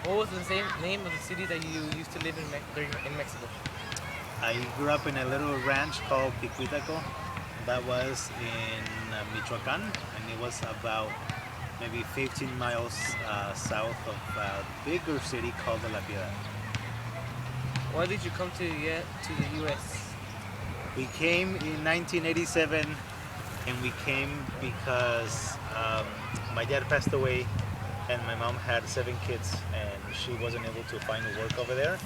What was the same name of the city that you used to live in in Mexico? I grew up in a little ranch called Picuitaco. That was in Michoacan, and it was about maybe 15 miles south of a bigger city called De La Piedad. Why did you come to the U.S.? We came in 1987, and we came because my dad passed away, and my mom had 7 kids, and she wasn't able to find work over there.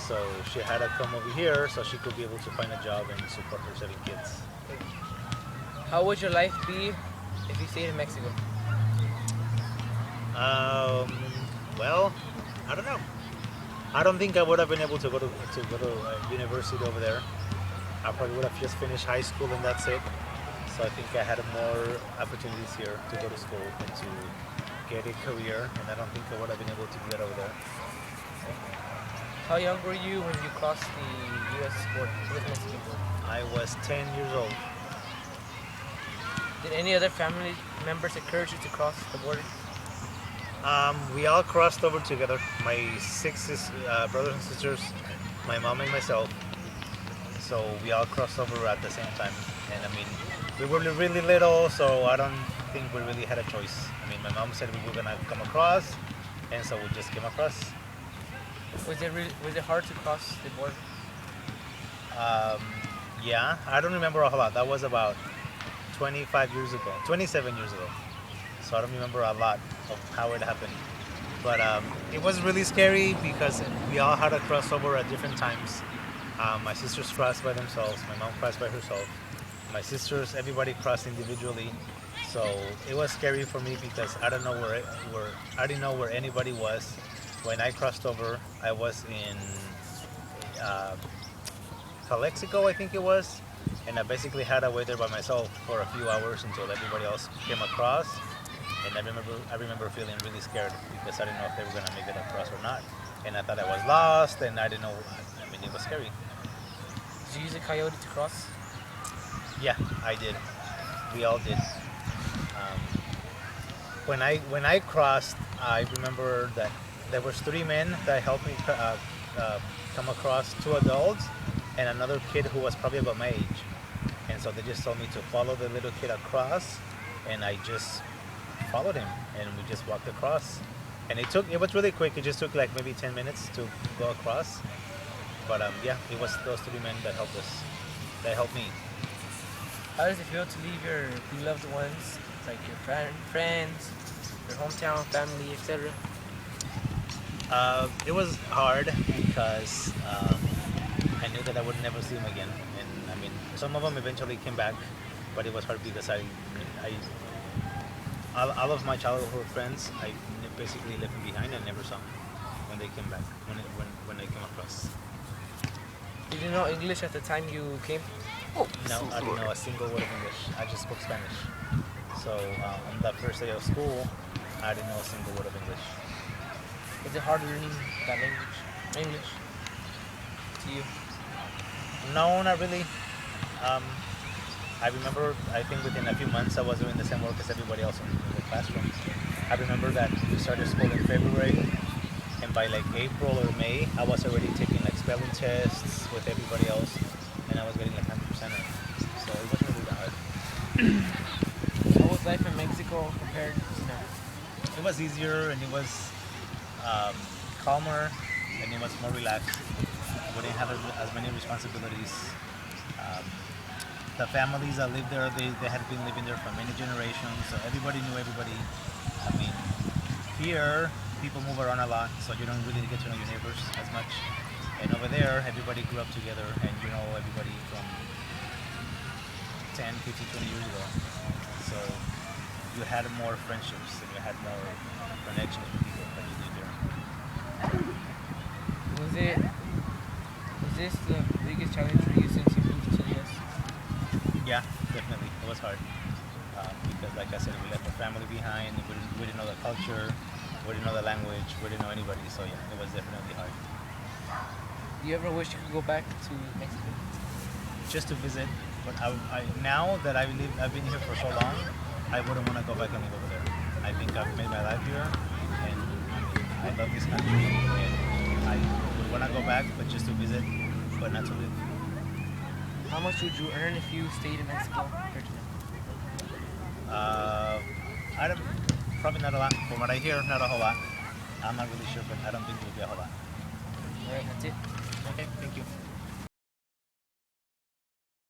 So she had to come over here so she could be able to find a job and support her 7 kids. How would your life be if you stayed in Mexico? Um, well, I don't know. I don't think I would have been able to go to university over there. I probably would have just finished high school and that's it. So I think I had more opportunities here to go to school and to get a career, and I don't think I would have been able to do that over there. How young were you when you crossed the U.S. border, U.S. Mexican border? I was 10 years old. Did any other family members encourage you to cross the border? We all crossed over together. My 6 brothers and sisters, my mom and myself. So we all crossed over at the same time. And I mean, we were really little, so I don't think we really had a choice. I mean, my mom said we were gonna come across, and so we just came across. Was it hard to cross the border? Um, yeah, I don't remember a whole lot. That was about 25 years ago, 27 years ago. So I don't remember a lot of how it happened. But it was really scary because we all had to cross over at different times. My sisters crossed by themselves, my mom crossed by herself. My sisters, everybody crossed individually. So it was scary for me because I don't know I didn't know where anybody was. When I crossed over, I was in Calexico, I think it was, and I basically had to wait there by myself for a few hours until everybody else came across. And I remember feeling really scared because I didn't know if they were gonna make it across or not, and I thought I was lost, and I didn't know. I mean, it was scary. Did you use a coyote to cross? Yeah, I did. We all did. When I crossed, I remember that there was 3 men that helped me come across, 2 adults and another kid who was probably about my age. And so they just told me to follow the little kid across, and I just followed him, and we just walked across. And it was really quick. It just took like maybe 10 minutes to go across. But yeah, it was those 3 men that helped us. That helped me. How does it feel to leave your beloved ones, like your friends, your hometown, family, etc.? It was hard because I knew that I would never see them again. And I mean, some of them eventually came back, but it was hard because all of my childhood friends, I basically left them behind and never saw them when they came back, when they came across. Did you know English at the time you came? No, I didn't know a single word of English. I just spoke Spanish. So on that first day of school, I didn't know a single word of English. Is it hard learning that language, English, to you? No, not really. I remember, I think within a few months, I was doing the same work as everybody else in the classroom. I remember that we started school in February, and by like April or May, I was already taking like spelling tests with everybody else, and I was getting like 100%. So it wasn't really that hard. How was life in Mexico compared to now? It was easier, and it was calmer, and it was more relaxed. We didn't have as many responsibilities. The families that lived there, they had been living there for many generations, so everybody knew everybody. I mean, here, people move around a lot, so you don't really get to know your neighbors as much. And over there, everybody grew up together, and you know everybody from 10, 15, 20 years ago. So you had more friendships, and you had more connections with people that you did there. Was this the biggest challenge for you since you moved to the US? Yeah, definitely. It was hard because, like I said, we left the family behind. We didn't know the culture, we didn't know the language, we didn't know anybody. So yeah, it was definitely hard. Do you ever wish you could go back to Mexico? Just to visit, but now that I've been here for so long, I wouldn't want to go back and live over there. I think I've made my life here, and I love this country, and I would want to go back, but just to visit, but not to live. How much would you earn if you stayed in Mexico compared to now? I don't, probably not a lot. From what I hear, not a whole lot. I'm not really sure, but I don't think it'll be a whole lot. Alright, that's it. Okay, thank you.